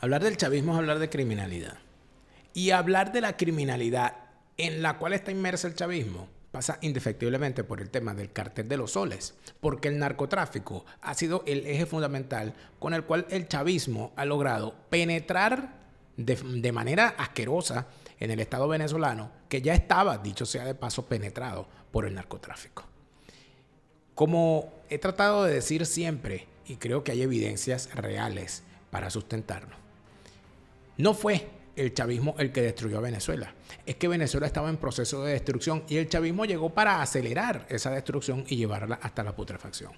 Hablar del chavismo es hablar de criminalidad. Y hablar de la criminalidad en la cual está inmerso el chavismo pasa indefectiblemente por el tema del cartel de los soles, porque el narcotráfico ha sido el eje fundamental con el cual el chavismo ha logrado penetrar de manera asquerosa en el Estado venezolano, que ya estaba, dicho sea de paso, penetrado por el narcotráfico. Como he tratado de decir siempre, y creo que hay evidencias reales para sustentarlo, no fue el chavismo el que destruyó a Venezuela. Es que Venezuela estaba en proceso de destrucción y el chavismo llegó para acelerar esa destrucción y llevarla hasta la putrefacción.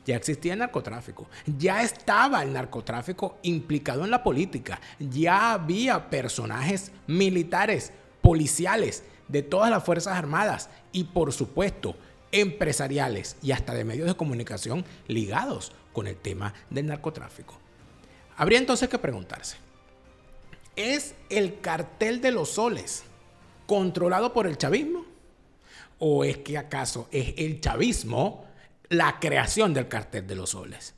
Ya existía el narcotráfico, ya estaba el narcotráfico implicado en la política, ya había personajes militares, policiales, de todas las Fuerzas Armadas y, por supuesto, empresariales y hasta de medios de comunicación ligados con el tema del narcotráfico. Habría entonces que preguntarse, ¿es el cartel de los soles controlado por el chavismo? ¿O es que acaso es el chavismo la creación del cartel de los soles?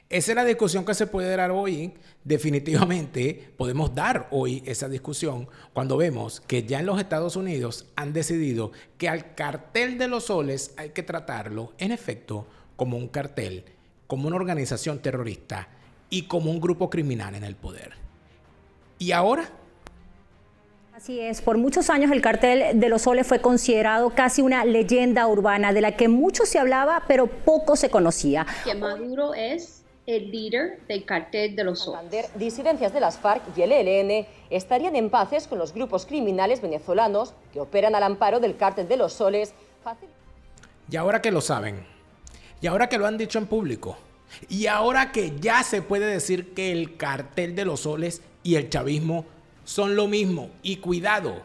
Esa es la discusión que se puede dar hoy. Definitivamente podemos dar hoy esa discusión cuando vemos que ya en los Estados Unidos han decidido que al cartel de los soles hay que tratarlo, en efecto, como un cartel, como una organización terrorista y como un grupo criminal en el poder. ¿Y ahora? Así es, por muchos años el cartel de los soles fue considerado casi una leyenda urbana de la que mucho se hablaba, pero poco se conocía. Que Maduro es el líder del cartel de los soles. Disidencias de las FARC y el ELN estarían en paces con los grupos criminales venezolanos que operan al amparo del cartel de los soles. Y ahora que lo saben, y ahora que lo han dicho en público, y ahora que ya se puede decir que el cartel de los soles y el chavismo son lo mismo, y cuidado,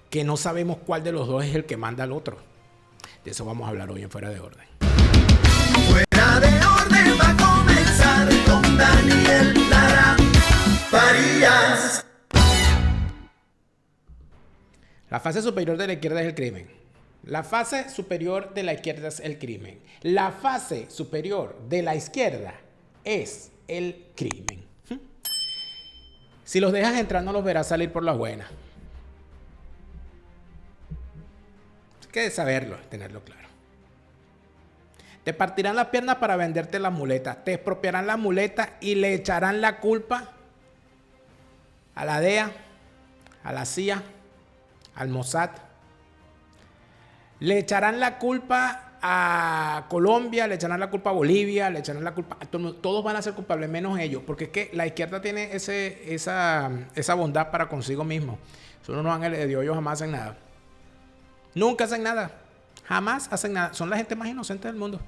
que no sabemos cuál de los dos es el que manda al otro. De eso vamos a hablar hoy en Fuera de Orden. Fuera de Orden va a comenzar con Daniel Lara Farías. La fase superior de la izquierda es el crimen. La fase superior de la izquierda es el crimen. La fase superior de la izquierda es el crimen. Si los dejas entrar, no los verás salir por las buenas. Hay que saberlo, tenerlo claro. Te partirán las piernas para venderte las muletas. Te expropiarán las muletas y le echarán la culpa a la DEA, a la CIA, al Mossad. Le echarán la culpa a Colombia, le echarán la culpa a Bolivia, le echarán la culpa a todo el mundo. Todos van a ser culpables, menos ellos, porque es que la izquierda tiene esa bondad para consigo mismo. Son unos ángeles de Dios, ellos jamás hacen nada. Nunca hacen nada. Jamás hacen nada. Son la gente más inocente del mundo.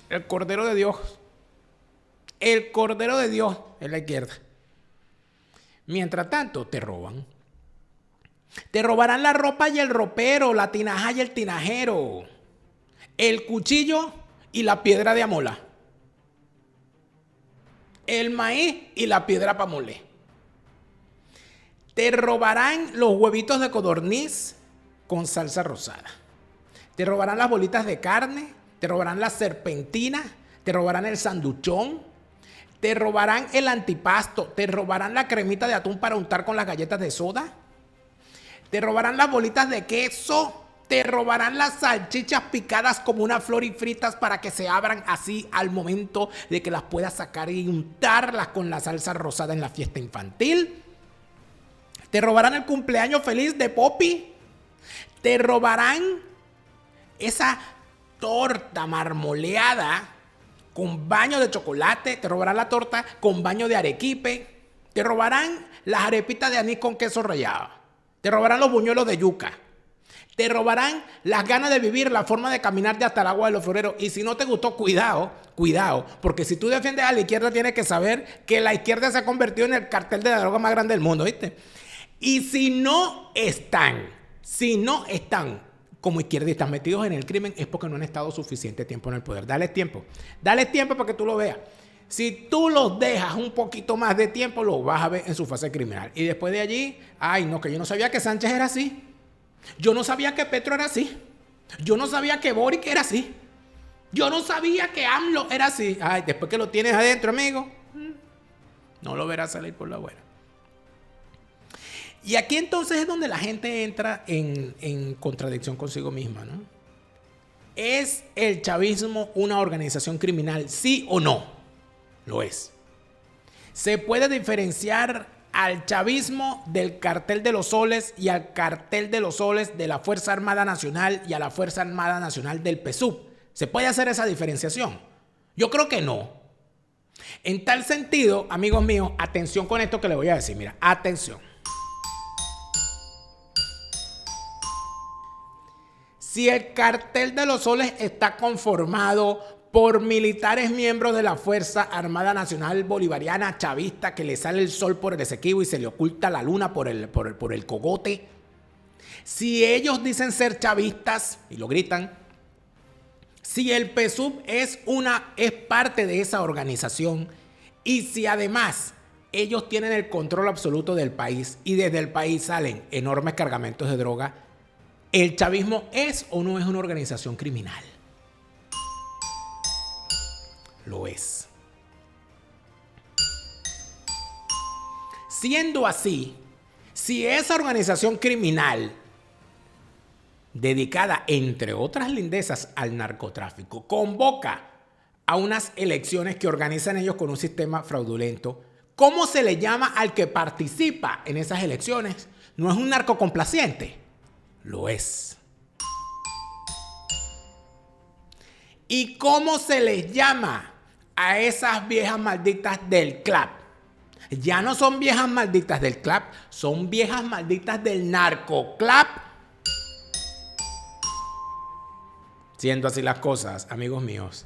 El Cordero de Dios. El Cordero de Dios es la izquierda. Mientras tanto, te roban. Te robarán la ropa y el ropero, la tinaja y el tinajero, el cuchillo y la piedra de amola, el maíz y la piedra pa' mole. Te robarán los huevitos de codorniz con salsa rosada. Te robarán las bolitas de carne, te robarán la serpentina, te robarán el sanduchón, te robarán el antipasto, te robarán la cremita de atún para untar con las galletas de soda. Te robarán las bolitas de queso, te robarán las salchichas picadas como una flor y fritas para que se abran así al momento de que las puedas sacar y untarlas con la salsa rosada en la fiesta infantil. Te robarán el cumpleaños feliz de Poppy. Te robarán esa torta marmoleada con baño de chocolate. Te robarán la torta con baño de arequipe. Te robarán las arepitas de anís con queso rallado. Te robarán los buñuelos de yuca. Te robarán las ganas de vivir, la forma de caminar de hasta el agua de los floreros. Y si no te gustó, cuidado, porque si tú defiendes a la izquierda, tienes que saber que la izquierda se ha convertido en el cartel de la droga más grande del mundo, ¿viste? Y si no están como izquierdistas metidos en el crimen, es porque no han estado suficiente tiempo en el poder. Dale tiempo para que tú lo veas. Si tú los dejas un poquito más de tiempo, lo vas a ver en su fase criminal. Y después de allí, ay no, que yo no sabía que Sánchez era así. Yo no sabía que Petro era así. Yo no sabía que Boric era así. Yo no sabía que AMLO era así. Ay, después que lo tienes adentro, amigo, no lo verás salir por la buena. Y aquí entonces es donde la gente entra en contradicción consigo misma, ¿no? ¿Es el chavismo una organización criminal, sí o no? Lo es. ¿Se puede diferenciar al chavismo del Cartel de los Soles y al Cartel de los Soles de la Fuerza Armada Nacional y a la Fuerza Armada Nacional del PSUV? ¿Se puede hacer esa diferenciación? Yo creo que no. En tal sentido, amigos míos, atención con esto que les voy a decir. Mira, atención. Si el Cartel de los Soles está conformado por militares miembros de la Fuerza Armada Nacional Bolivariana Chavista, que le sale el sol por el Esequibo y se le oculta la luna por el cogote, si ellos dicen ser chavistas y lo gritan, si el PSUV es parte de esa organización y si además ellos tienen el control absoluto del país y desde el país salen enormes cargamentos de droga, ¿el chavismo es o no es una organización criminal? Lo es. Siendo así, si esa organización criminal dedicada, entre otras lindezas, al narcotráfico, convoca a unas elecciones que organizan ellos con un sistema fraudulento, ¿cómo se le llama al que participa en esas elecciones? ¿No es un narcocomplaciente? Lo es. ¿Y cómo se les llama a esas viejas malditas del CLAP? Ya no son viejas malditas del CLAP, son viejas malditas del narcoclap. Siendo así las cosas, amigos míos,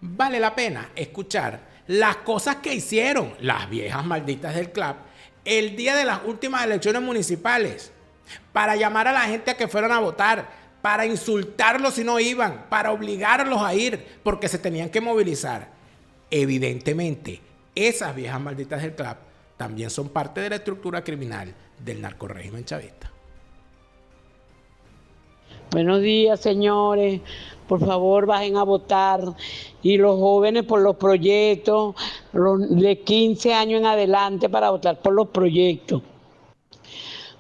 vale la pena escuchar las cosas que hicieron las viejas malditas del CLAP el día de las últimas elecciones municipales, para llamar a la gente a que fueran a votar, para insultarlos si no iban, para obligarlos a ir, porque se tenían que movilizar. Evidentemente, esas viejas malditas del CLAP también son parte de la estructura criminal del narcorrégimen chavista. Buenos días, señores. Por favor, bajen a votar. Y los jóvenes por los proyectos, de 15 años en adelante para votar por los proyectos.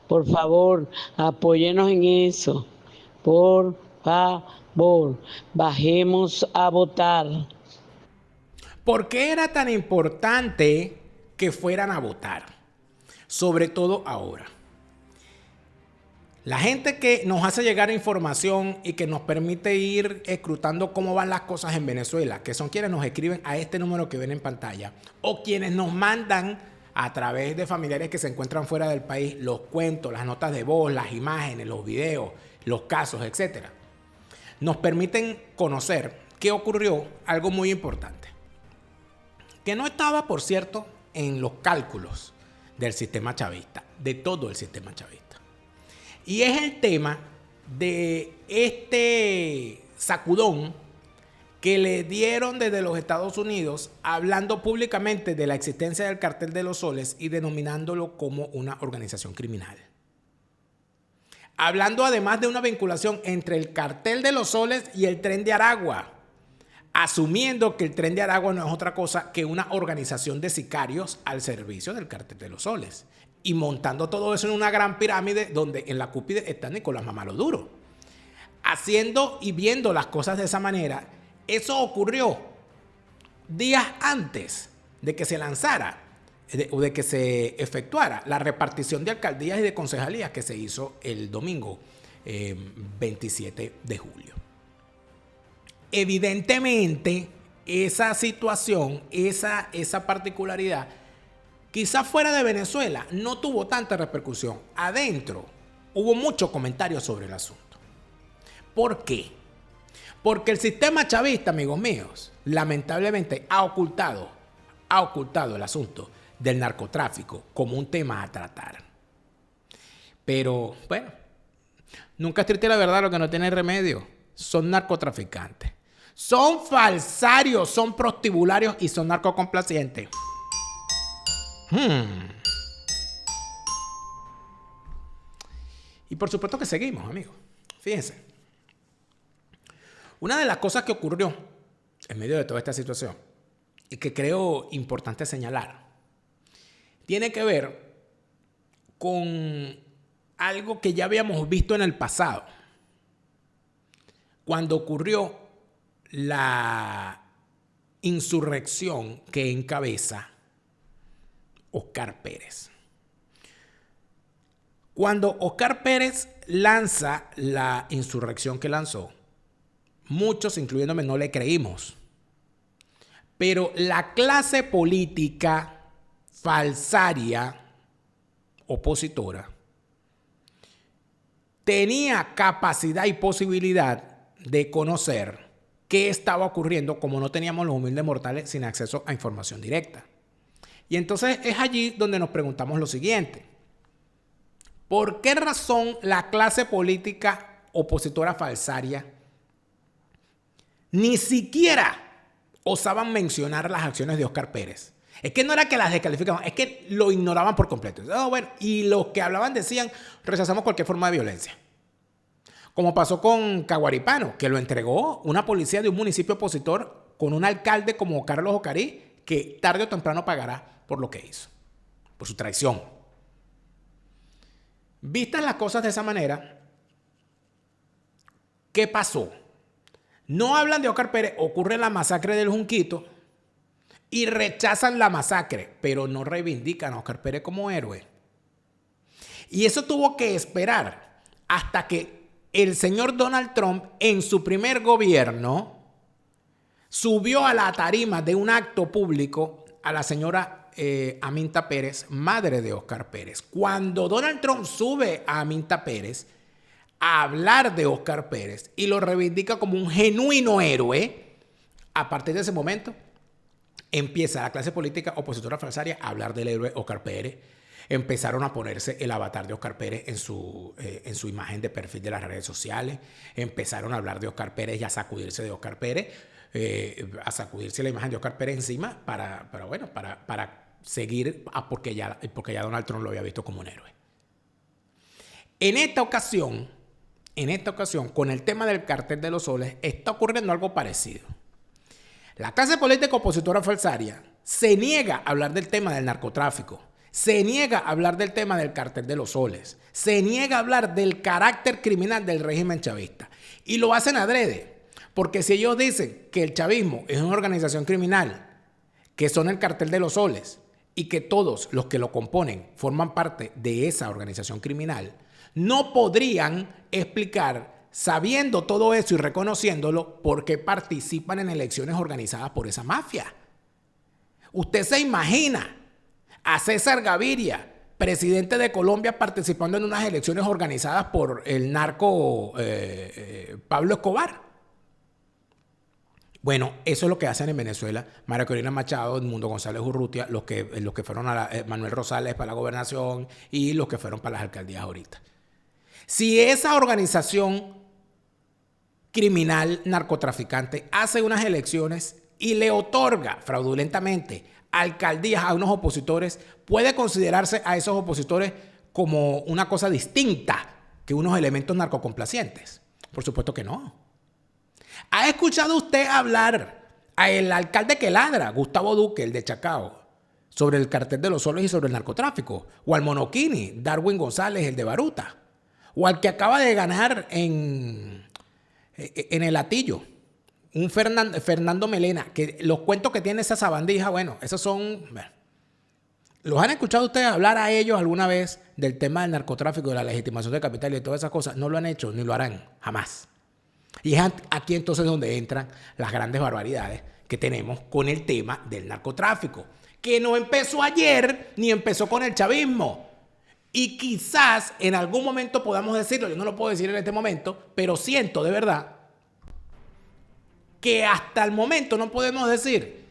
Por favor, apóyenos en eso. Por favor, bajemos a votar. ¿Por qué era tan importante que fueran a votar? Sobre todo ahora. La gente que nos hace llegar información y que nos permite ir escrutando cómo van las cosas en Venezuela, que son quienes nos escriben a este número que ven en pantalla, o quienes nos mandan a través de familiares que se encuentran fuera del país los cuentos, las notas de voz, las imágenes, los videos, los casos, etc. Nos permiten conocer qué ocurrió, algo muy importante, que no estaba, por cierto, en los cálculos del sistema chavista, de todo el sistema chavista. Y es el tema de este sacudón que le dieron desde los Estados Unidos, hablando públicamente de la existencia del Cartel de los Soles y denominándolo como una organización criminal. Hablando además de una vinculación entre el Cartel de los Soles y el Tren de Aragua, asumiendo que el Tren de Aragua no es otra cosa que una organización de sicarios al servicio del Cartel de los Soles. Y montando todo eso en una gran pirámide donde en la cúspide está Nicolás Mamaloduro. Haciendo y viendo las cosas de esa manera, eso ocurrió días antes de que se lanzara o de que se efectuara la repartición de alcaldías y de concejalías que se hizo el domingo 27 de julio. Evidentemente, esa situación, esa particularidad, quizás fuera de Venezuela no tuvo tanta repercusión. Adentro hubo muchos comentarios sobre el asunto. ¿Por qué? Porque el sistema chavista, amigos míos, lamentablemente ha ocultado el asunto del narcotráfico como un tema a tratar. Pero, bueno, nunca es triste la verdad, lo que no tiene remedio. Son narcotraficantes. Son falsarios, son prostibularios y son narcocomplacientes. Y por supuesto que seguimos, amigos. Fíjense. Una de las cosas que ocurrió en medio de toda esta situación y que creo importante señalar tiene que ver con algo que ya habíamos visto en el pasado, cuando ocurrió la insurrección que encabeza Óscar Pérez. Cuando Óscar Pérez lanza la insurrección que lanzó, muchos, incluyéndome, no le creímos. Pero la clase política falsaria, opositora, tenía capacidad y posibilidad de conocer qué estaba ocurriendo, como no teníamos los humildes mortales sin acceso a información directa. Y entonces es allí donde nos preguntamos lo siguiente: ¿por qué razón la clase política opositora falsaria ni siquiera osaban mencionar las acciones de Óscar Pérez? Es que no era que las descalificaban, es que lo ignoraban por completo. Y los que hablaban decían: rechazamos cualquier forma de violencia. Como pasó con Caguaripano, que lo entregó una policía de un municipio opositor con un alcalde como Carlos Ocarí, que tarde o temprano pagará por lo que hizo, por su traición. Vistas las cosas de esa manera, ¿qué pasó? No hablan de Óscar Pérez, ocurre la masacre del Junquito y rechazan la masacre, pero no reivindican a Óscar Pérez como héroe. Y eso tuvo que esperar hasta que el señor Donald Trump, en su primer gobierno, subió a la tarima de un acto público a la señora Aminta Pérez, madre de Óscar Pérez. Cuando Donald Trump sube a Aminta Pérez a hablar de Óscar Pérez y lo reivindica como un genuino héroe, a partir de ese momento empieza la clase política opositora falsaria a hablar del héroe Óscar Pérez. Empezaron a ponerse el avatar de Óscar Pérez en su imagen de perfil de las redes sociales. Empezaron a hablar de Óscar Pérez y a sacudirse de Óscar Pérez, a sacudirse la imagen de Óscar Pérez encima para seguir, porque ya Donald Trump lo había visto como un héroe. En esta ocasión, con el tema del Cartel de los Soles, está ocurriendo algo parecido. La clase política opositora falsaria se niega a hablar del tema del narcotráfico, se niega a hablar del tema del Cartel de los Soles, se niega a hablar del carácter criminal del régimen chavista. Y lo hacen adrede, porque si ellos dicen que el chavismo es una organización criminal, que son el Cartel de los Soles y que todos los que lo componen forman parte de esa organización criminal, no podrían explicar, sabiendo todo eso y reconociéndolo, por qué participan en elecciones organizadas por esa mafia. Usted se imagina a César Gaviria, presidente de Colombia, participando en unas elecciones organizadas por el narco Pablo Escobar. Bueno, eso es lo que hacen en Venezuela María Corina Machado, Edmundo González Urrutia, los que fueron Manuel Rosales para la gobernación y los que fueron para las alcaldías ahorita. Si esa organización criminal narcotraficante hace unas elecciones y le otorga fraudulentamente alcaldías a unos opositores, ¿puede considerarse a esos opositores como una cosa distinta que unos elementos narcocomplacientes? Por supuesto que no. ¿Ha escuchado usted hablar al alcalde que ladra, Gustavo Duque, el de Chacao, sobre el Cartel de los Soles y sobre el narcotráfico? ¿O al Monoquini, Darwin González, el de Baruta? ¿O al que acaba de ganar en el Atillo, un Fernando Melena, que los cuentos que tiene esa sabandija, bueno, esos son... Bueno, ¿los han escuchado ustedes hablar a ellos alguna vez del tema del narcotráfico, de la legitimación del capital y de todas esas cosas? No lo han hecho, ni lo harán, jamás. Y es aquí entonces donde entran las grandes barbaridades que tenemos con el tema del narcotráfico, que no empezó ayer, ni empezó con el chavismo. Y quizás en algún momento podamos decirlo, yo no lo puedo decir en este momento, pero siento de verdad que hasta el momento no podemos decir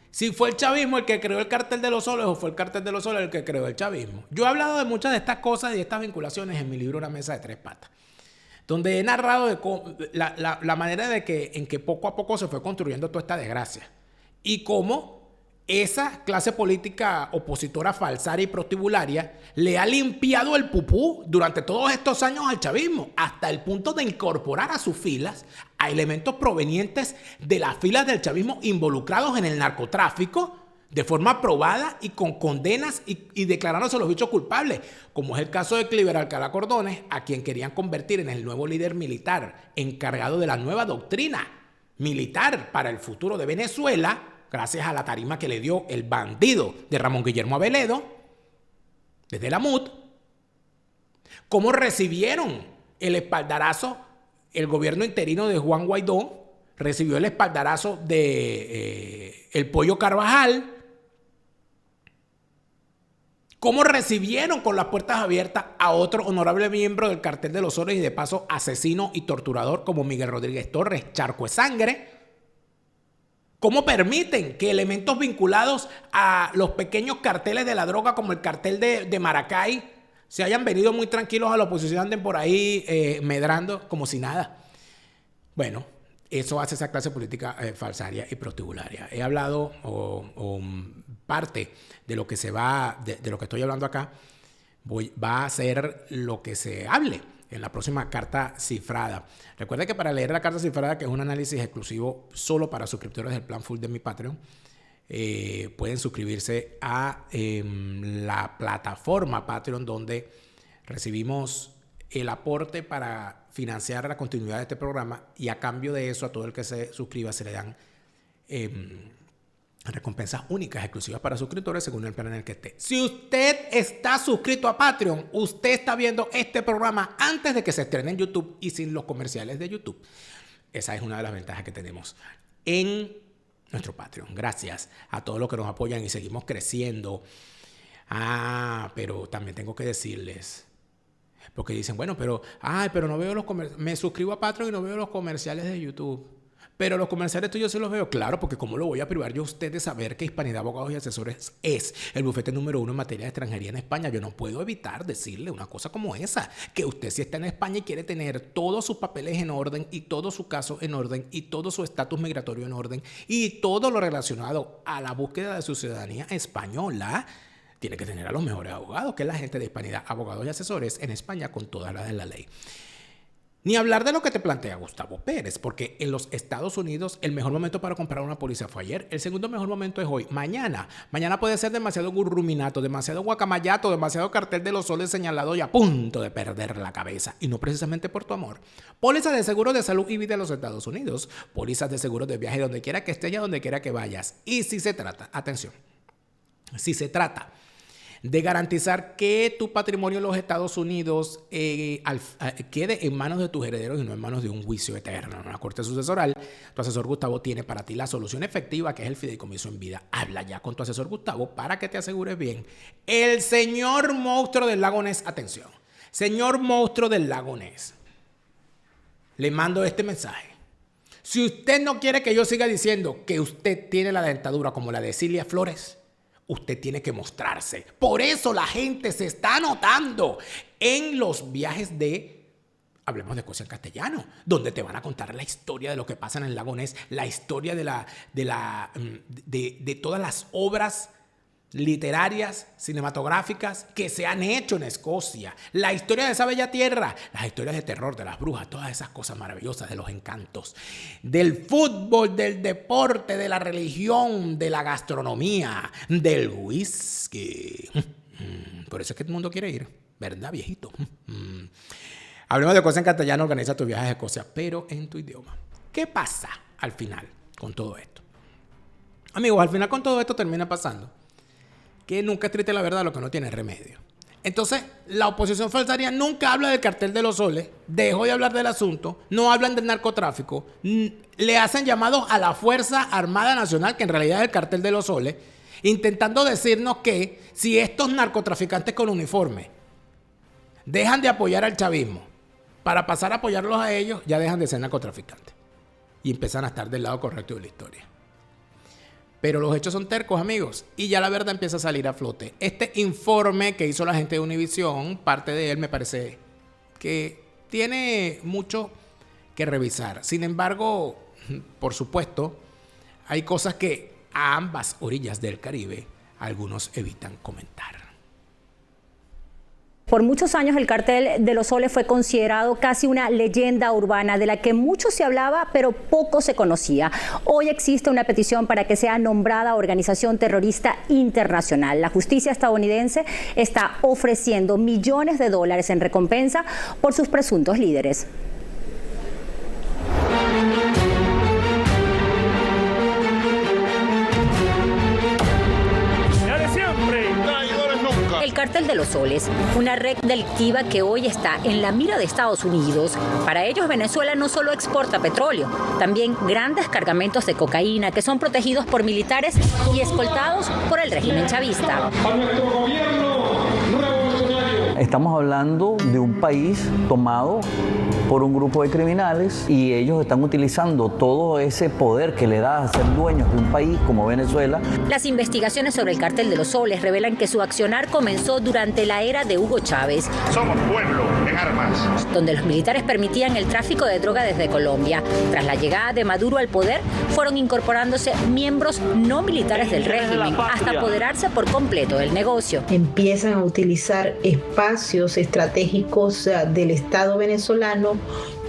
si fue el chavismo el que creó el Cartel de los Soles o fue el Cartel de los Soles el que creó el chavismo. Yo he hablado de muchas de estas cosas y de estas vinculaciones en mi libro Una mesa de tres patas, donde he narrado de la manera en que poco a poco se fue construyendo toda esta desgracia y cómo esa clase política opositora falsaria y prostibularia le ha limpiado el pupú durante todos estos años al chavismo, hasta el punto de incorporar a sus filas a elementos provenientes de las filas del chavismo involucrados en el narcotráfico, de forma probada y con condenas y declarándose los bichos culpables, como es el caso de Cliver Alcalá Cordones, a quien querían convertir en el nuevo líder militar encargado de la nueva doctrina militar para el futuro de Venezuela, gracias a la tarima que le dio el bandido de Ramón Guillermo Aveledo, desde la MUD. ¿Cómo recibieron el espaldarazo? El gobierno interino de Juan Guaidó recibió el espaldarazo de el Pollo Carvajal. ¿Cómo recibieron con las puertas abiertas a otro honorable miembro del Cartel de los Soles y de paso asesino y torturador como Miguel Rodríguez Torres, charco de sangre? ¿Cómo permiten que elementos vinculados a los pequeños carteles de la droga como el cartel de Maracay se hayan venido muy tranquilos a la oposición, anden por ahí medrando como si nada? Bueno, eso hace esa clase política falsaria y prostibularia. He hablado parte de lo que se va, de lo que estoy hablando acá, va a ser lo que se hable en la próxima carta cifrada. Recuerda que para leer la carta cifrada, que es un análisis exclusivo solo para suscriptores del plan full de mi Patreon, pueden suscribirse a la plataforma Patreon, donde recibimos el aporte para financiar la continuidad de este programa, y a cambio de eso a todo el que se suscriba se le dan recompensas únicas, exclusivas para suscriptores según el plan en el que esté. Si usted está suscrito a Patreon, usted está viendo este programa antes de que se estrene en YouTube y sin los comerciales de YouTube. Esa es una de las ventajas que tenemos en nuestro Patreon. Gracias a todos los que nos apoyan y seguimos creciendo. Pero también tengo que decirles, porque dicen, bueno, pero no veo los comerciales. Me suscribo a Patreon y no veo los comerciales de YouTube. Pero los comerciales tuyos sí los veo. Claro, porque ¿cómo lo voy a privar yo a usted de saber que Hispanidad Abogados y Asesores es el bufete número 1 en materia de extranjería en España? Yo no puedo evitar decirle una cosa como esa, que usted, si está en España y quiere tener todos sus papeles en orden y todo su caso en orden y todo su estatus migratorio en orden y todo lo relacionado a la búsqueda de su ciudadanía española, tiene que tener a los mejores abogados, que es la gente de Hispanidad Abogados y Asesores en España, con todas las de la ley. Ni hablar de lo que te plantea Gustavo Pérez, porque en los Estados Unidos el mejor momento para comprar una póliza fue ayer, el segundo mejor momento es hoy. Mañana puede ser demasiado gurruminato, demasiado guacamayato, demasiado Cartel de los Soles señalado y a punto de perder la cabeza, y no precisamente por tu amor. Pólizas de seguro de salud y vida en los Estados Unidos, pólizas de seguro de viaje donde quiera que estés y a donde quiera que vayas. Y si se trata, atención, si se trata de garantizar que tu patrimonio en los Estados Unidos quede en manos de tus herederos y no en manos de un juicio eterno en una corte sucesoral, tu asesor Gustavo tiene para ti la solución efectiva, que es el fideicomiso en vida. Habla ya con tu asesor Gustavo para que te asegures bien. El señor monstruo del lago Ness, atención, señor monstruo del lago Ness, le mando este mensaje. Si usted no quiere que yo siga diciendo que usted tiene la dentadura como la de Cilia Flores, usted tiene que mostrarse. Por eso la gente se está anotando en los viajes de Hablemos de Escocia en Castellano, donde te van a contar la historia de lo que pasa en el lago Ness, la historia de todas las obras literarias, cinematográficas que se han hecho en Escocia, la historia de esa bella tierra, las historias de terror, de las brujas, todas esas cosas maravillosas, de los encantos, del fútbol, del deporte, de la religión, de la gastronomía, del whisky. Por eso es que todo el mundo quiere ir, ¿verdad, viejito? Hablemos de Escocia en Castellano, organiza tus viajes a Escocia, pero en tu idioma. ¿Qué pasa al final con todo esto? Amigos, al final con todo esto termina pasando que nunca es triste la verdad, lo que no tiene remedio. Entonces, la oposición falsaria nunca habla del Cartel de los Soles, dejó de hablar del asunto, no hablan del narcotráfico, le hacen llamados a la Fuerza Armada Nacional, que en realidad es el Cartel de los Soles, intentando decirnos que si estos narcotraficantes con uniforme dejan de apoyar al chavismo para pasar a apoyarlos a ellos, ya dejan de ser narcotraficantes y empiezan a estar del lado correcto de la historia. Pero los hechos son tercos, amigos, y ya la verdad empieza a salir a flote. Este informe que hizo la gente de Univisión, parte de él me parece que tiene mucho que revisar. Sin embargo, por supuesto, hay cosas que a ambas orillas del Caribe algunos evitan comentar. Por muchos años el cartel de los soles fue considerado casi una leyenda urbana de la que mucho se hablaba pero poco se conocía. Hoy existe una petición para que sea nombrada organización terrorista internacional. La justicia estadounidense está ofreciendo millones de dólares en recompensa por sus presuntos líderes. El Cártel de los Soles, una red delictiva que hoy está en la mira de Estados Unidos. Para ellos, Venezuela no solo exporta petróleo, también grandes cargamentos de cocaína que son protegidos por militares y escoltados por el régimen chavista. Estamos hablando de un país tomado por un grupo de criminales y ellos están utilizando todo ese poder que le da a ser dueños de un país como Venezuela. Las investigaciones sobre el Cártel de los Soles revelan que su accionar comenzó durante la era de Hugo Chávez. Somos pueblo en armas. Donde los militares permitían el tráfico de droga desde Colombia. Tras la llegada de Maduro al poder, fueron incorporándose miembros no militares del régimen hasta apoderarse por completo del negocio. Empiezan a utilizar espacios estratégicos del Estado venezolano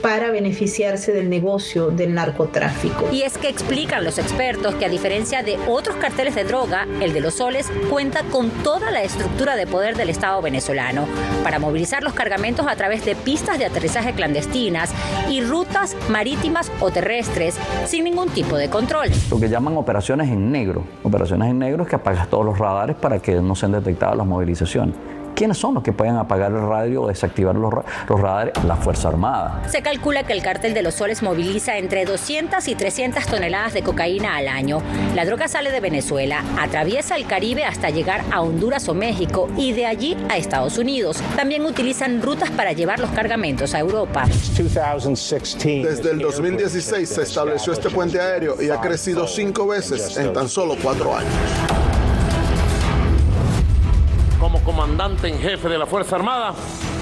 para beneficiarse del negocio del narcotráfico. Y es que explican los expertos que a diferencia de otros carteles de droga, el de los Soles cuenta con toda la estructura de poder del Estado venezolano para movilizar los cargamentos a través de pistas de aterrizaje clandestinas y rutas marítimas o terrestres sin ningún tipo de control. Lo que llaman operaciones en negro. Operaciones en negro es que apagas todos los radares para que no sean detectadas las movilizaciones. ¿Quiénes son los que pueden apagar el radio o desactivar los radares? La Fuerza Armada. Se calcula que el Cártel de los Soles moviliza entre 200 y 300 toneladas de cocaína al año. La droga sale de Venezuela, atraviesa el Caribe hasta llegar a Honduras o México y de allí a Estados Unidos. También utilizan rutas para llevar los cargamentos a Europa. Desde el 2016 se estableció este puente aéreo y ha crecido 5 veces en tan solo 4 años. Como comandante en jefe de la Fuerza Armada,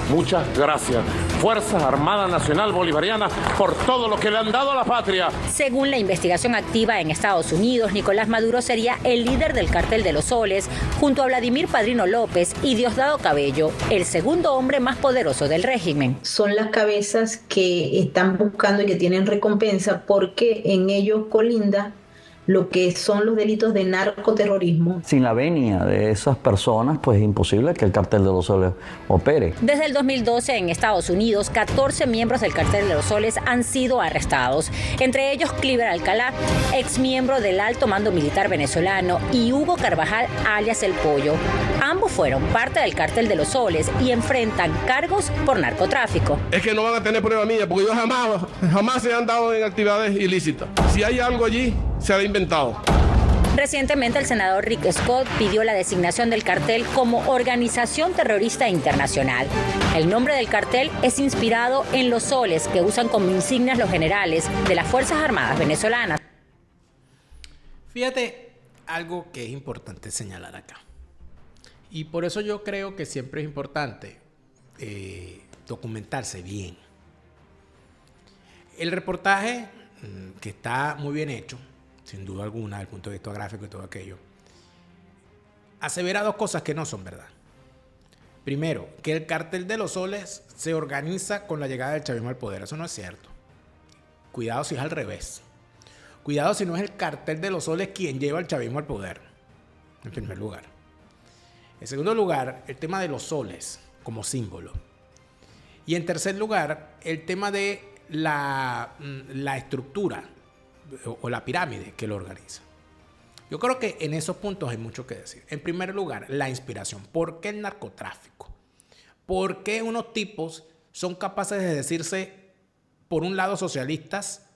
muchas gracias. Fuerza Armada Nacional Bolivariana, por todo lo que le han dado a la patria. Según la investigación activa en Estados Unidos, Nicolás Maduro sería el líder del Cártel de los Soles, junto a Vladimir Padrino López y Diosdado Cabello, el segundo hombre más poderoso del régimen. Son las cabezas que están buscando y que tienen recompensa porque en ellos colinda lo que son los delitos de narcoterrorismo. Sin la venia de esas personas, pues es imposible que el Cártel de los Soles opere. Desde el 2012 en Estados Unidos, 14 miembros del Cártel de los Soles han sido arrestados. Entre ellos, Cliver Alcalá, ex miembro del alto mando militar venezolano, y Hugo Carvajal, alias El Pollo. Ambos fueron parte del Cártel de los Soles y enfrentan cargos por narcotráfico. Es que no van a tener prueba mía, porque yo jamás se han dado en actividades ilícitas. Si hay algo allí, se ha inventado. Recientemente, el senador Rick Scott pidió la designación del cartel como organización terrorista internacional. El nombre del cartel es inspirado en los soles que usan como insignias los generales de las Fuerzas Armadas venezolanas. Fíjate, algo que es importante señalar acá. Y por eso yo creo que siempre es importante documentarse bien. El reportaje, que está muy bien hecho, sin duda alguna, desde el punto de vista gráfico y todo aquello, asevera dos cosas que no son verdad. Primero, que el Cártel de los Soles se organiza con la llegada del chavismo al poder. Eso no es cierto. Cuidado si es al revés. Cuidado si no es el Cártel de los Soles quien lleva al chavismo al poder, en primer lugar. En segundo lugar, el tema de los soles como símbolo. Y en tercer lugar, el tema de la estructura o la pirámide que lo organiza. Yo creo que en esos puntos hay mucho que decir. En primer lugar, la inspiración. ¿Por qué el narcotráfico? ¿Por qué unos tipos son capaces de decirse, por un lado, socialistas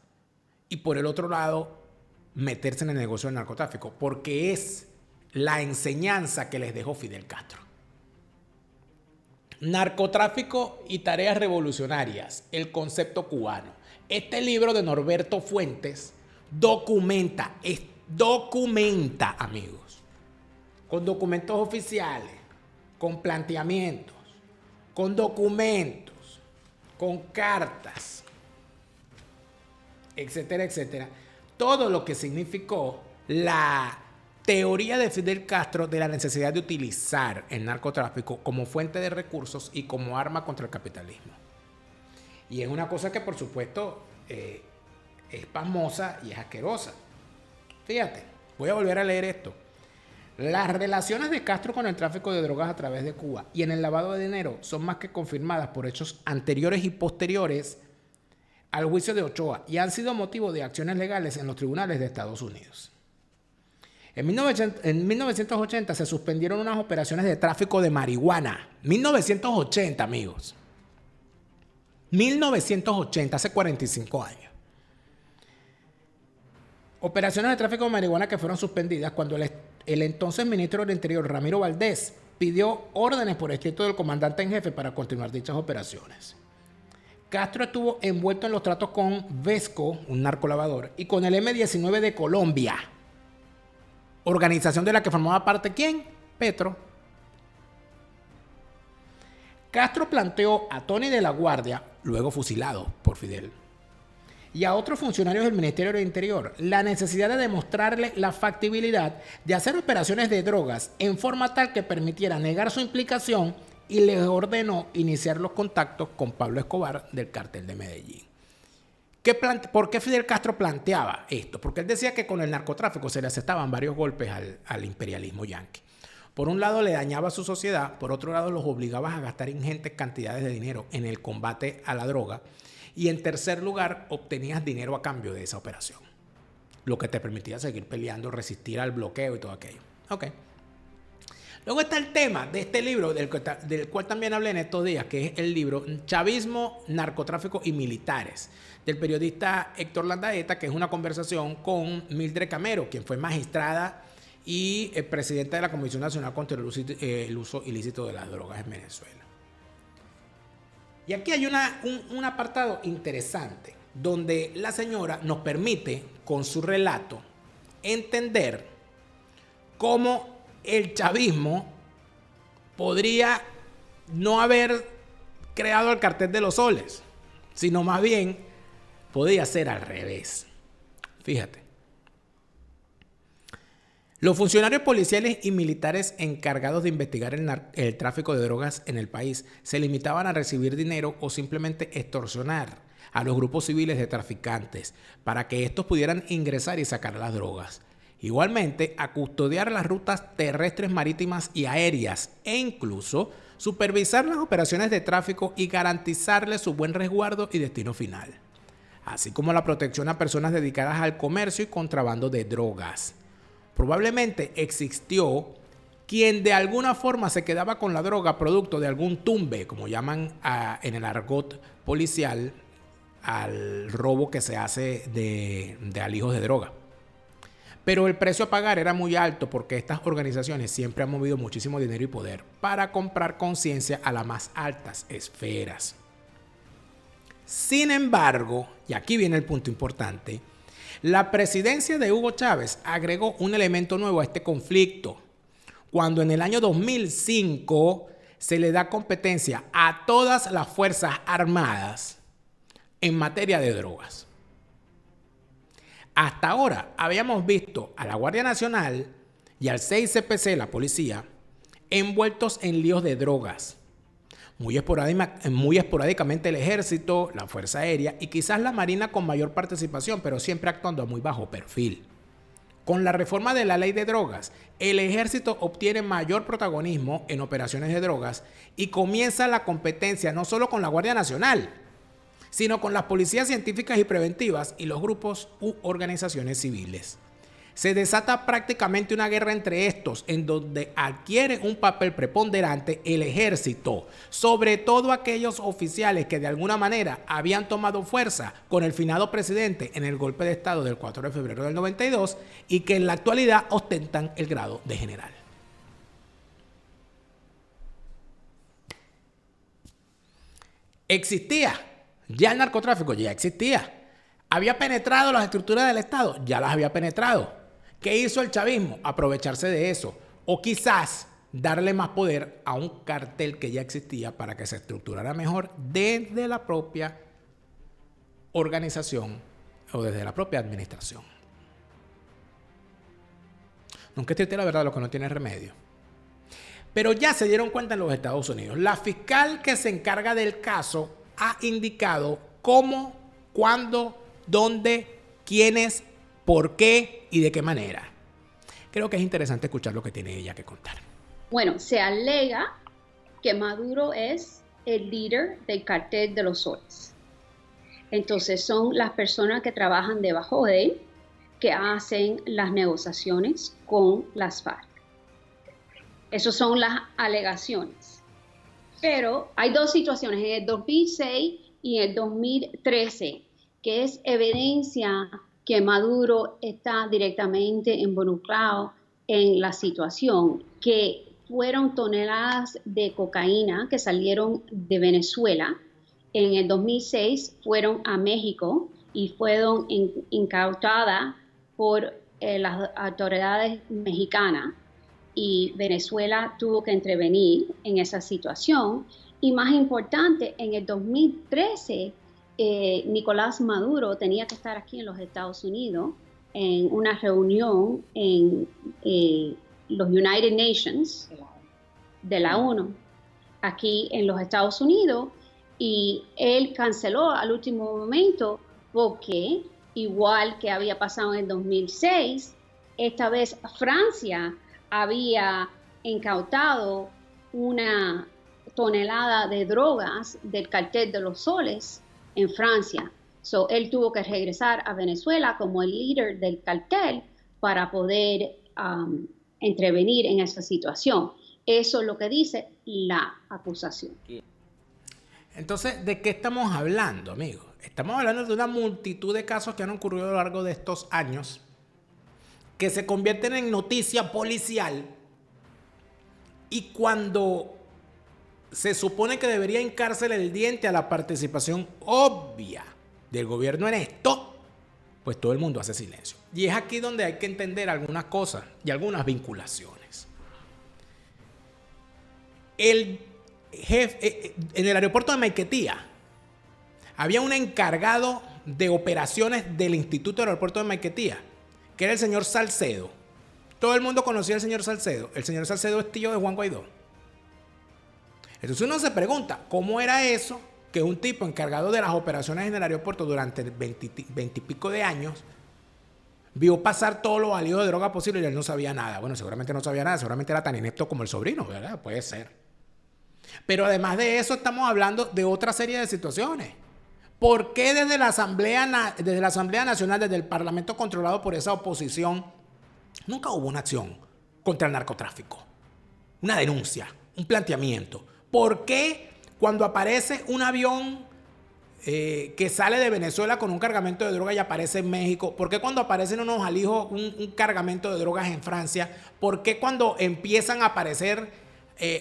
y por el otro lado, meterse en el negocio del narcotráfico? Porque es la enseñanza que les dejó Fidel Castro. Narcotráfico y tareas revolucionarias, el concepto cubano. Este libro de Norberto Fuentes documenta, amigos, con documentos oficiales, con planteamientos, con documentos, con cartas, etcétera, etcétera, todo lo que significó la teoría de Fidel Castro de la necesidad de utilizar el narcotráfico como fuente de recursos y como arma contra el capitalismo. Y es una cosa que, por supuesto, es pasmosa y es asquerosa. Fíjate, voy a volver a leer esto. Las relaciones de Castro con el tráfico de drogas a través de Cuba y en el lavado de dinero son más que confirmadas por hechos anteriores y posteriores al juicio de Ochoa y han sido motivo de acciones legales en los tribunales de Estados Unidos. En 1980 se suspendieron unas operaciones de tráfico de marihuana. 1980, amigos. 1980, hace 45 años. Operaciones de tráfico de marihuana que fueron suspendidas cuando el entonces ministro del Interior, Ramiro Valdés, pidió órdenes por escrito del comandante en jefe para continuar dichas operaciones. Castro estuvo envuelto en los tratos con Vesco, un narcolavador, y con el M-19 de Colombia, organización de la que formaba parte ¿quién? Petro. Castro planteó a Tony de la Guardia, luego fusilado por Fidel, y a otros funcionarios del Ministerio del Interior la necesidad de demostrarle la factibilidad de hacer operaciones de drogas en forma tal que permitiera negar su implicación y les ordenó iniciar los contactos con Pablo Escobar del Cártel de Medellín. ¿Por qué Fidel Castro planteaba esto? Porque él decía que con el narcotráfico se le asestaban varios golpes al imperialismo yanqui. Por un lado le dañaba a su sociedad, por otro lado los obligaba a gastar ingentes cantidades de dinero en el combate a la droga y en tercer lugar obtenías dinero a cambio de esa operación, lo que te permitía seguir peleando, resistir al bloqueo y todo aquello. Ok. Luego está el tema de este libro del cual también hablé en estos días, que es el libro Chavismo, Narcotráfico y Militares, del periodista Héctor Landaeta, que es una conversación con Mildred Camero, quien fue magistrada y presidenta de la Comisión Nacional contra el Uso Ilícito de las Drogas en Venezuela. Y aquí hay un apartado interesante, donde la señora nos permite, con su relato, entender cómo el chavismo podría no haber creado el Cartel de los Soles, sino más bien podía ser al revés. Fíjate. Los funcionarios policiales y militares encargados de investigar el tráfico de drogas en el país se limitaban a recibir dinero o simplemente extorsionar a los grupos civiles de traficantes para que estos pudieran ingresar y sacar las drogas. Igualmente, a custodiar las rutas terrestres, marítimas y aéreas e incluso supervisar las operaciones de tráfico y garantizarles su buen resguardo y destino final, así como la protección a personas dedicadas al comercio y contrabando de drogas. Probablemente existió quien de alguna forma se quedaba con la droga producto de algún tumbe, como llaman en el argot policial al robo que se hace de alijos de droga. Pero el precio a pagar era muy alto porque estas organizaciones siempre han movido muchísimo dinero y poder para comprar conciencia a las más altas esferas. Sin embargo, y aquí viene el punto importante, la presidencia de Hugo Chávez agregó un elemento nuevo a este conflicto, cuando en el año 2005 se le da competencia a todas las Fuerzas Armadas en materia de drogas. Hasta ahora habíamos visto a la Guardia Nacional y al CICPC, la policía, envueltos en líos de drogas. Muy esporádicamente el Ejército, la Fuerza Aérea y quizás la Marina con mayor participación, pero siempre actuando a muy bajo perfil. Con la reforma de la ley de drogas, el Ejército obtiene mayor protagonismo en operaciones de drogas y comienza la competencia no solo con la Guardia Nacional, sino con las policías científicas y preventivas y los grupos u organizaciones civiles. Se desata prácticamente una guerra entre estos, en donde adquiere un papel preponderante el Ejército, sobre todo aquellos oficiales que de alguna manera habían tomado fuerza con el finado presidente en el golpe de Estado del 4 de febrero del 92 y que en la actualidad ostentan el grado de general. Existía. Ya el narcotráfico ya existía. ¿Había penetrado las estructuras del Estado? Ya las había penetrado. ¿Qué hizo el chavismo? Aprovecharse de eso. O quizás darle más poder a un cartel que ya existía para que se estructurara mejor desde la propia organización o desde la propia administración. Nunca es triste la verdad, lo que no tiene remedio. Pero ya se dieron cuenta en los Estados Unidos. La fiscal que se encarga del caso ha indicado cómo, cuándo, dónde, quiénes, por qué y de qué manera. Creo que es interesante escuchar lo que tiene ella que contar. Bueno, se alega que Maduro es el líder del cartel de los soles. Entonces son las personas que trabajan debajo de él, que hacen las negociaciones con las FARC. Esas son las alegaciones. Pero hay dos situaciones, en el 2006 y en el 2013, que es evidencia que Maduro está directamente involucrado en la situación, que fueron toneladas de cocaína que salieron de Venezuela. En el 2006 fueron a México y fueron incautadas por las autoridades mexicanas, y Venezuela tuvo que intervenir en esa situación. Y más importante, en el 2013, Nicolás Maduro tenía que estar aquí en los Estados Unidos en una reunión en los United Nations de la ONU, aquí en los Estados Unidos, y él canceló al último momento porque, igual que había pasado en el 2006, esta vez Francia había incautado una tonelada de drogas del cartel de los soles en Francia. So, él tuvo que regresar a Venezuela como el líder del cartel para poder intervenir en esa situación. Eso es lo que dice la acusación. Entonces, ¿de qué estamos hablando, amigos? Estamos hablando de una multitud de casos que han ocurrido a lo largo de estos años, que se convierten en noticia policial, y cuando se supone que debería hincarse el diente a la participación obvia del gobierno en esto, pues todo el mundo hace silencio. Y es aquí donde hay que entender algunas cosas y algunas vinculaciones. El jefe, en el aeropuerto de Maiquetía había un encargado de operaciones del Instituto del Aeropuerto de Maiquetía, que era el señor Salcedo. Todo el mundo conocía al señor Salcedo. El señor Salcedo es tío de Juan Guaidó. Entonces uno se pregunta, ¿cómo era eso que un tipo encargado de las operaciones en el aeropuerto durante 20 y pico de años vio pasar todos los alios de droga posibles y él no sabía nada? Bueno, seguramente no sabía nada, seguramente era tan inepto como el sobrino, ¿verdad? Puede ser. Pero además de eso estamos hablando de otra serie de situaciones. ¿Por qué desde la Asamblea Nacional, desde el Parlamento controlado por esa oposición, nunca hubo una acción contra el narcotráfico? Una denuncia, un planteamiento. ¿Por qué cuando aparece un avión que sale de Venezuela con un cargamento de droga y aparece en México? ¿Por qué cuando aparecen unos alijos un cargamento de drogas en Francia? ¿Por qué cuando empiezan a aparecer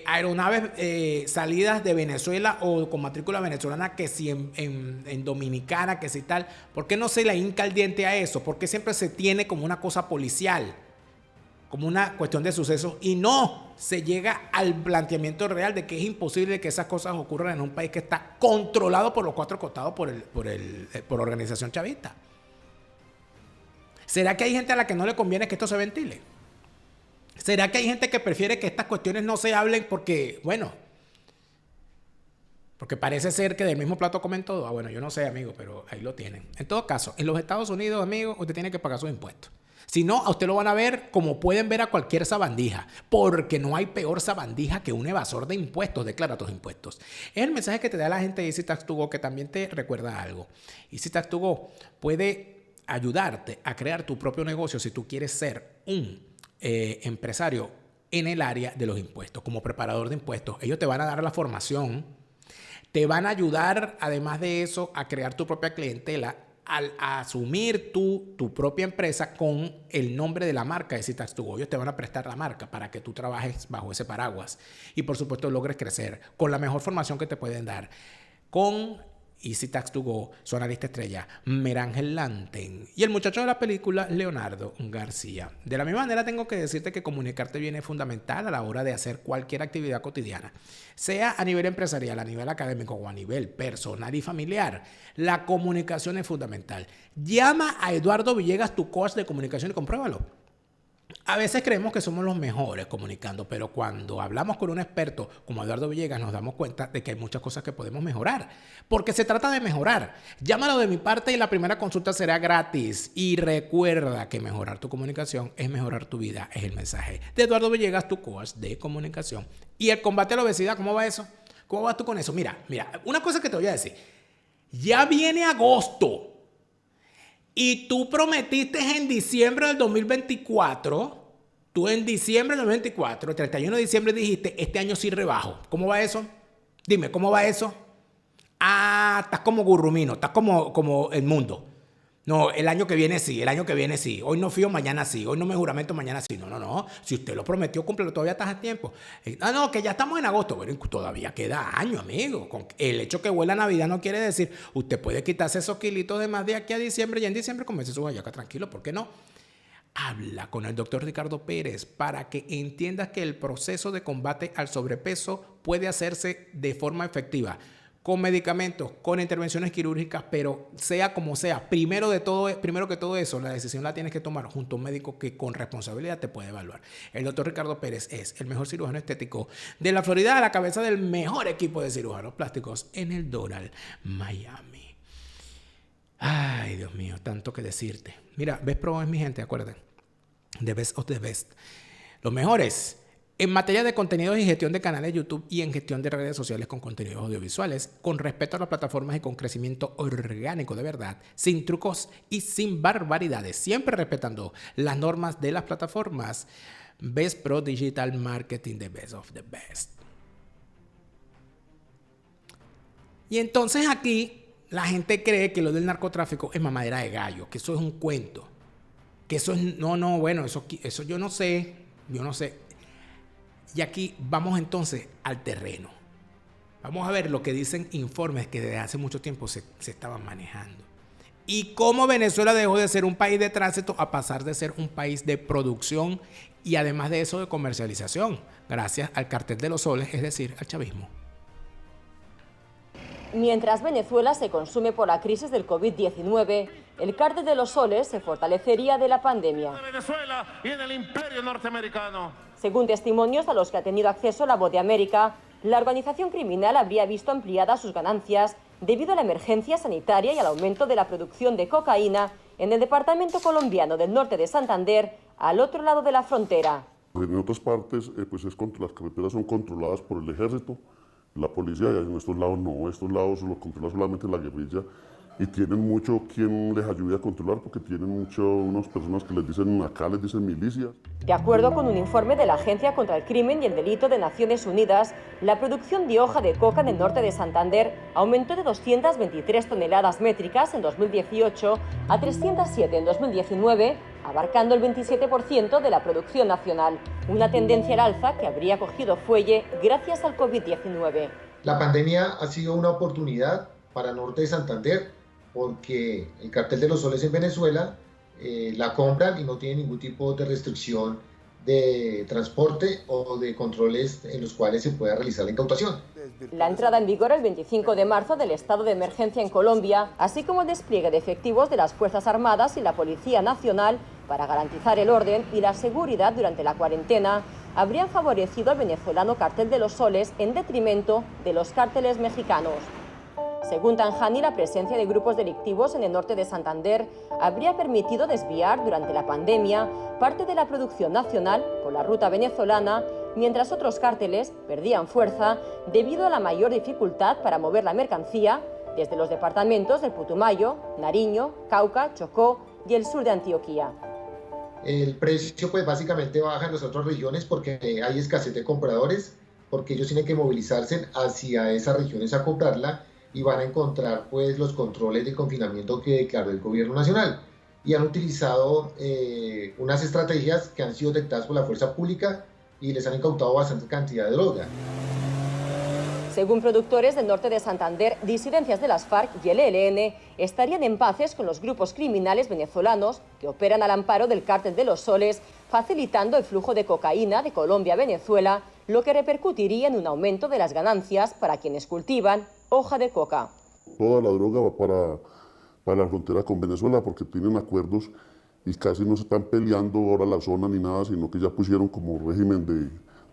aeronaves salidas de Venezuela o con matrícula venezolana, que si en Dominicana, que si tal? ¿Por qué no se le hinca el diente a eso? ¿Por qué siempre se tiene como una cosa policial, como una cuestión de sucesos, y no se llega al planteamiento real de que es imposible que esas cosas ocurran en un país que está controlado por los cuatro costados por la organización chavista? ¿Será que hay gente a la que no le conviene que esto se ventile? ¿Será que hay gente que prefiere que estas cuestiones no se hablen porque, bueno, porque parece ser que del mismo plato comen todo? Ah, bueno, yo no sé, amigo, pero ahí lo tienen. En todo caso, en los Estados Unidos, amigo, usted tiene que pagar sus impuestos. Si no, a usted lo van a ver como pueden ver a cualquier sabandija, porque no hay peor sabandija que un evasor de impuestos. Declara tus impuestos. Es el mensaje que te da la gente de Easy Tax to Go, que también te recuerda algo. Easy Tax to Go puede ayudarte a crear tu propio negocio si tú quieres ser un empresario en el área de los impuestos, como preparador de impuestos. Ellos te van a dar la formación, te van a ayudar, además de eso, a crear tu propia clientela, al asumir tu propia empresa con el nombre de la marca de Easy Tax to Go. Ellos te van a prestar la marca para que tú trabajes bajo ese paraguas y, por supuesto, logres crecer con la mejor formación que te pueden dar. Con Easy Tax to Go, su analista estrella, Merángel Lanten, y el muchacho de la película, Leonardo García. De la misma manera, tengo que decirte que comunicarte bien es fundamental a la hora de hacer cualquier actividad cotidiana, sea a nivel empresarial, a nivel académico o a nivel personal y familiar. La comunicación es fundamental. Llama a Eduardo Villegas, tu coach de comunicación, y compruébalo. A veces creemos que somos los mejores comunicando, pero cuando hablamos con un experto como Eduardo Villegas nos damos cuenta de que hay muchas cosas que podemos mejorar, porque se trata de mejorar. Llámalo de mi parte y la primera consulta será gratis. Y recuerda que mejorar tu comunicación es mejorar tu vida, es el mensaje de Eduardo Villegas, tu coach de comunicación. Y el combate a la obesidad, ¿cómo va eso? ¿Cómo vas tú con eso? Mira, una cosa que te voy a decir. Ya viene agosto y tú prometiste en diciembre del 2024... Tú en diciembre del 2024, el 31 de diciembre dijiste, este año sí rebajo. ¿Cómo va eso? Dime, ¿cómo va eso? Ah, estás como Gurrumino, estás como el mundo. No, el año que viene sí, el año que viene sí. Hoy no fío, mañana sí. Hoy no me juramento, mañana sí. No. Si usted lo prometió, cúmplelo, todavía estás a tiempo. No, que ya estamos en agosto. Bueno, todavía queda año, amigo. El hecho que huela Navidad no quiere decir, usted puede quitarse esos kilitos de más de aquí a diciembre y en diciembre comience su guayaca tranquilo, ¿por qué no? Habla con el doctor Ricardo Pérez para que entiendas que el proceso de combate al sobrepeso puede hacerse de forma efectiva, con medicamentos, con intervenciones quirúrgicas, pero sea como sea, primero que todo eso, la decisión la tienes que tomar junto a un médico que con responsabilidad te puede evaluar. El doctor Ricardo Pérez es el mejor cirujano estético de la Florida, a la cabeza del mejor equipo de cirujanos plásticos en el Doral, Miami. Ay, Dios mío, tanto que decirte. Mira, Best Pro es mi gente, acuérdense. The best of the best. Los mejores en materia de contenidos y gestión de canales de YouTube y en gestión de redes sociales con contenidos audiovisuales, con respeto a las plataformas y con crecimiento orgánico de verdad, sin trucos y sin barbaridades, siempre respetando las normas de las plataformas. Best Pro Digital Marketing, the best of the best. Y entonces aquí la gente cree que lo del narcotráfico es mamadera de gallo, que eso es un cuento, que eso es, bueno, eso yo no sé. Y aquí vamos entonces al terreno. Vamos a ver lo que dicen informes que desde hace mucho tiempo se estaban manejando. Y cómo Venezuela dejó de ser un país de tránsito a pasar de ser un país de producción y además de eso de comercialización, gracias al cartel de los soles, es decir, al chavismo. Mientras Venezuela se consume por la crisis del COVID-19, el cártel de los soles se fortalecería de la pandemia. Venezuela y en el imperio norteamericano. Según testimonios a los que ha tenido acceso La Voz de América, la organización criminal habría visto ampliadas sus ganancias debido a la emergencia sanitaria y al aumento de la producción de cocaína en el departamento colombiano del norte de Santander, al otro lado de la frontera. En otras partes, las carreteras son controladas por el ejército, la policía, y en estos lados no, estos lados los controla solamente la guerrilla y tienen mucho quien les ayude a controlar porque tienen unas personas que les dicen milicias. De acuerdo con un informe de la Agencia contra el Crimen y el Delito de Naciones Unidas, la producción de hoja de coca en el norte de Santander aumentó de 223 toneladas métricas en 2018 a 307 en 2019, abarcando el 27% de la producción nacional, una tendencia al alza que habría cogido fuelle gracias al COVID-19. La pandemia ha sido una oportunidad para el norte de Santander porque el cartel de los soles en Venezuela la compran y no tiene ningún tipo de restricción de transporte o de controles en los cuales se pueda realizar la incautación. La entrada en vigor el 25 de marzo del estado de emergencia en Colombia, así como el despliegue de efectivos de las Fuerzas Armadas y la Policía Nacional para garantizar el orden y la seguridad durante la cuarentena, habrían favorecido al venezolano cartel de los soles en detrimento de los cárteles mexicanos. Según Tanjani, la presencia de grupos delictivos en el norte de Santander habría permitido desviar durante la pandemia parte de la producción nacional por la ruta venezolana, mientras otros cárteles perdían fuerza debido a la mayor dificultad para mover la mercancía desde los departamentos del Putumayo, Nariño, Cauca, Chocó y el sur de Antioquia. El precio básicamente baja en las otras regiones porque hay escasez de compradores, porque ellos tienen que movilizarse hacia esas regiones a comprarla y van a encontrar los controles de confinamiento que declaró el gobierno nacional. Y han utilizado unas estrategias que han sido detectadas por la fuerza pública y les han incautado bastante cantidad de droga. Según productores del norte de Santander, disidencias de las FARC y el ELN estarían en paces con los grupos criminales venezolanos que operan al amparo del cártel de los soles, facilitando el flujo de cocaína de Colombia a Venezuela, lo que repercutiría en un aumento de las ganancias para quienes cultivan hoja de coca. Toda la droga va para la frontera con Venezuela porque tienen acuerdos y casi no se están peleando ahora la zona ni nada, sino que ya pusieron como régimen de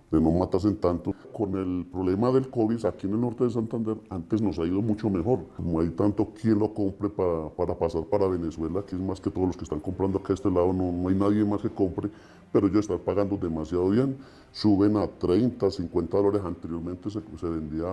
no matarse en tanto. Con el problema del COVID, aquí en el norte de Santander, antes nos ha ido mucho mejor. No hay tanto quien lo compre para pasar para Venezuela, que es más que todos los que están comprando acá a este lado, no hay nadie más que compre, pero ellos están pagando demasiado bien. Suben a 30, 50 dólares, anteriormente se vendía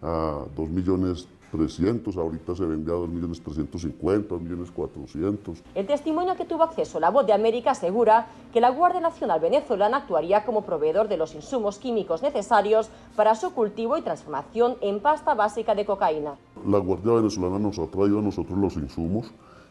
a 2.300.000, ahorita se vende a 2.350.000, 2.400.000. El testimonio que tuvo acceso a La Voz de América asegura que la Guardia Nacional venezolana actuaría como proveedor de los insumos químicos necesarios para su cultivo y transformación en pasta básica de cocaína. La Guardia Venezolana nos ha traído a nosotros los insumos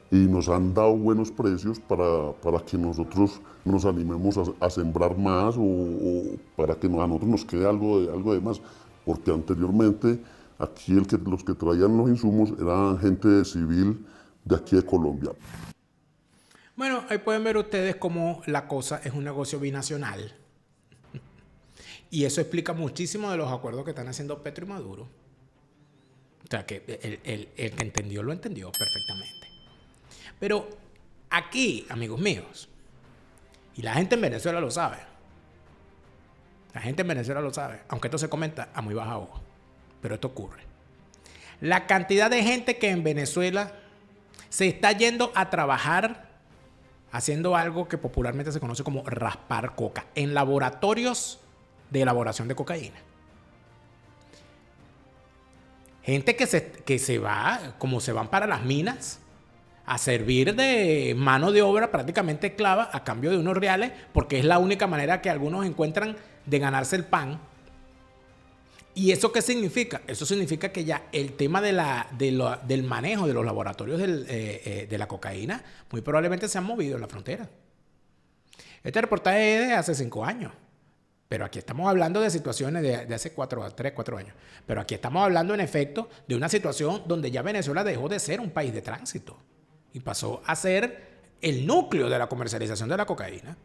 y nos han dado buenos precios para que nosotros nos animemos a sembrar más o para que a nosotros nos quede algo de más, porque anteriormente aquí los que traían los insumos eran gente civil de aquí de Colombia. Bueno, ahí pueden ver ustedes cómo la cosa es un negocio binacional. Y eso explica muchísimo de los acuerdos que están haciendo Petro y Maduro. O sea, que el que entendió, lo entendió perfectamente. Pero aquí, amigos míos, y la gente en Venezuela lo sabe. La gente en Venezuela lo sabe, aunque esto se comenta a muy baja voz. Pero esto ocurre. La cantidad de gente que en Venezuela se está yendo a trabajar haciendo algo que popularmente se conoce como raspar coca en laboratorios de elaboración de cocaína. Gente que se va, como se van para las minas, a servir de mano de obra prácticamente esclava a cambio de unos reales, porque es la única manera que algunos encuentran de ganarse el pan. ¿Y eso qué significa? Eso significa que ya el tema del manejo de los laboratorios de la cocaína muy probablemente se han movido en la frontera. Este reportaje es de hace 5 años. Pero aquí estamos hablando de situaciones de hace 3, 4 años. Pero aquí estamos hablando en efecto de una situación donde ya Venezuela dejó de ser un país de tránsito y pasó a ser el núcleo de la comercialización de la cocaína.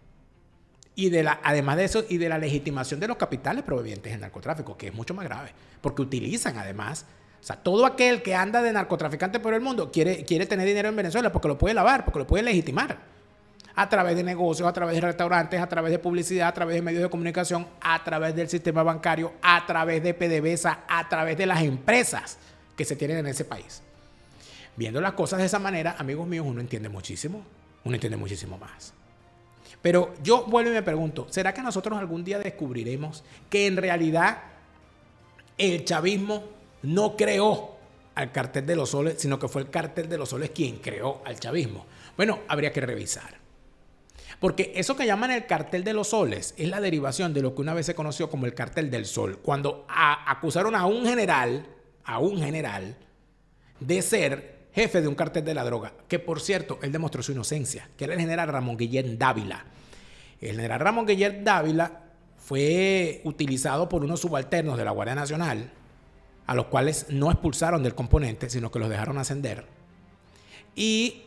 Y además de eso, y de la legitimación de los capitales provenientes del narcotráfico, que es mucho más grave. Porque utilizan además, o sea, todo aquel que anda de narcotraficante por el mundo quiere tener dinero en Venezuela porque lo puede lavar, porque lo puede legitimar. A través de negocios, a través de restaurantes, a través de publicidad, a través de medios de comunicación, a través del sistema bancario, a través de PDVSA, a través de las empresas que se tienen en ese país. Viendo las cosas de esa manera, amigos míos, uno entiende muchísimo más. Pero yo vuelvo y me pregunto, ¿será que nosotros algún día descubriremos que en realidad el chavismo no creó al Cartel de los Soles, sino que fue el Cartel de los Soles quien creó al chavismo? Bueno, habría que revisar. Porque eso que llaman el Cartel de los Soles es la derivación de lo que una vez se conoció como el Cartel del Sol. Cuando acusaron a un general de ser jefe de un cartel de la droga, que por cierto, él demostró su inocencia, que era el general Ramón Guillén Dávila. El general Ramón Guillén Dávila fue utilizado por unos subalternos de la Guardia Nacional, a los cuales no expulsaron del componente, sino que los dejaron ascender. Y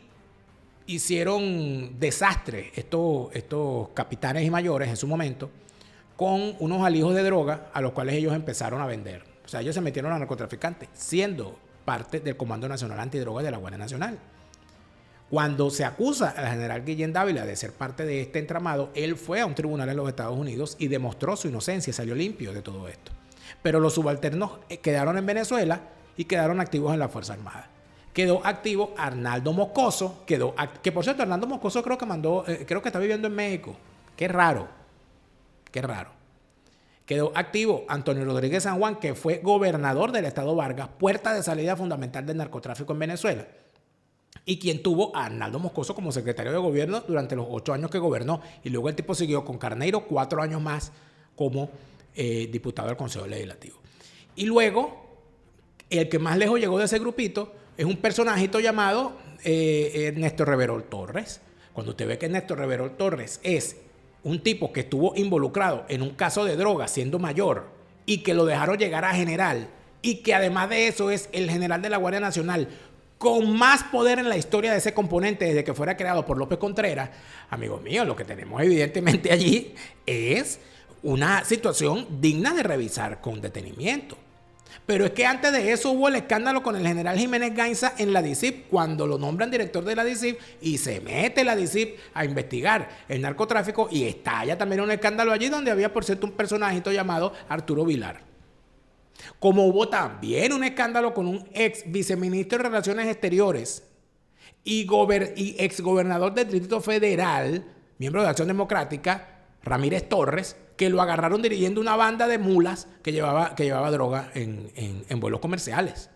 hicieron desastre estos capitanes y mayores en su momento con unos alijos de droga a los cuales ellos empezaron a vender. O sea, ellos se metieron a narcotraficantes, siendo parte del Comando Nacional Antidroga de la Guardia Nacional. Cuando se acusa al general Guillén Dávila de ser parte de este entramado, él fue a un tribunal en los Estados Unidos y demostró su inocencia, salió limpio de todo esto. Pero los subalternos quedaron en Venezuela y quedaron activos en la Fuerza Armada. Quedó activo Arnaldo Moscoso, que por cierto, Arnaldo Moscoso creo que está viviendo en México. Qué raro. Quedó activo Antonio Rodríguez San Juan, que fue gobernador del estado Vargas, puerta de salida fundamental del narcotráfico en Venezuela, y quien tuvo a Arnaldo Moscoso como secretario de gobierno durante los 8 años que gobernó, y luego el tipo siguió con Carneiro 4 años más como diputado del Consejo Legislativo. Y luego, el que más lejos llegó de ese grupito es un personajito llamado Ernesto Reverol Torres. Cuando usted ve que Ernesto Reverol Torres es un tipo que estuvo involucrado en un caso de droga siendo mayor y que lo dejaron llegar a general y que además de eso es el general de la Guardia Nacional con más poder en la historia de ese componente desde que fuera creado por López Contreras, amigos míos, lo que tenemos evidentemente allí es una situación digna de revisar con detenimiento. Pero es que antes de eso hubo el escándalo con el general Jiménez Gainza en la DICIP, cuando lo nombran director de la DICIP y se mete la DICIP a investigar el narcotráfico y estalla también un escándalo allí donde había, por cierto, un personajito llamado Arturo Vilar. Como hubo también un escándalo con un ex viceministro de Relaciones Exteriores y exgobernador del Distrito Federal, miembro de Acción Democrática, Ramírez Torres, que lo agarraron dirigiendo una banda de mulas que llevaba droga en vuelos comerciales.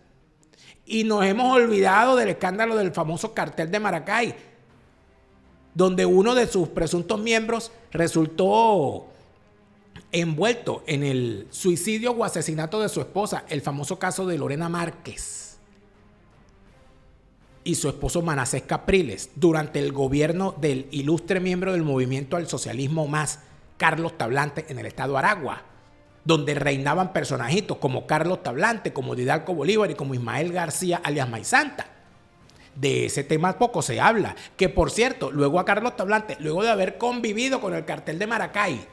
Y nos hemos olvidado del escándalo del famoso cartel de Maracay, donde uno de sus presuntos miembros resultó envuelto en el suicidio o asesinato de su esposa, el famoso caso de Lorena Márquez y su esposo Manasés Capriles, durante el gobierno del ilustre miembro del Movimiento al Socialismo Más, Carlos Tablante, en el estado Aragua, donde reinaban personajitos como Carlos Tablante, como Didalco Bolívar y como Ismael García alias Maizanta. De ese tema poco se habla, que por cierto, luego a Carlos Tablante, luego de haber convivido con el cartel de Maracay,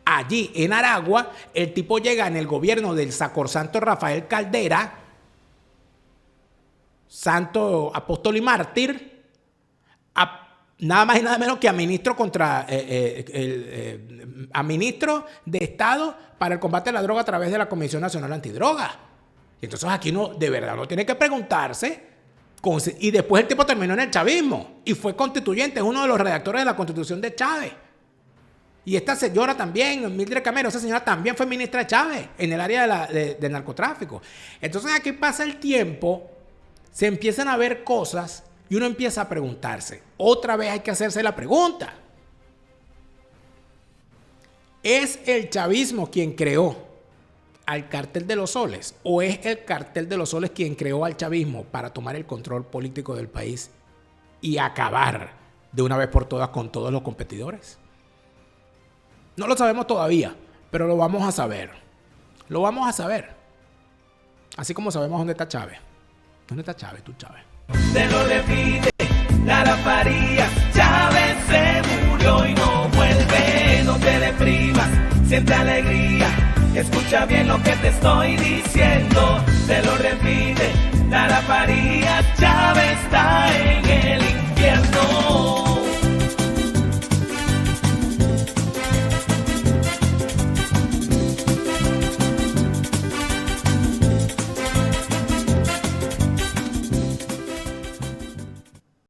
allí en Aragua, el tipo llega en el gobierno del sacrosanto Rafael Caldera, santo apóstol y mártir, nada más y nada menos que a ministro a ministro de Estado para el combate a la droga a través de la Comisión Nacional Antidroga. Y entonces aquí uno de verdad no tiene que preguntarse. Y después el tipo terminó en el chavismo y fue constituyente, es uno de los redactores de la Constitución de Chávez. Y esta señora también, Mildred Camero, esa señora también fue ministra de Chávez en el área del narcotráfico. Entonces aquí pasa el tiempo, se empiezan a ver cosas y uno empieza a preguntarse. Otra vez hay que hacerse la pregunta. ¿Es el chavismo quien creó al cartel de los soles? ¿O es el cartel de los soles quien creó al chavismo para tomar el control político del país y acabar de una vez por todas con todos los competidores? No lo sabemos todavía, pero lo vamos a saber. Lo vamos a saber. Así como sabemos dónde está Chávez. ¿Dónde está Chávez? Tú, Chávez. Te lo repite, Lara Farías, Chávez se murió y no vuelve, no te deprimas, siente alegría, escucha bien lo que te estoy diciendo, te lo repite, Lara Farías,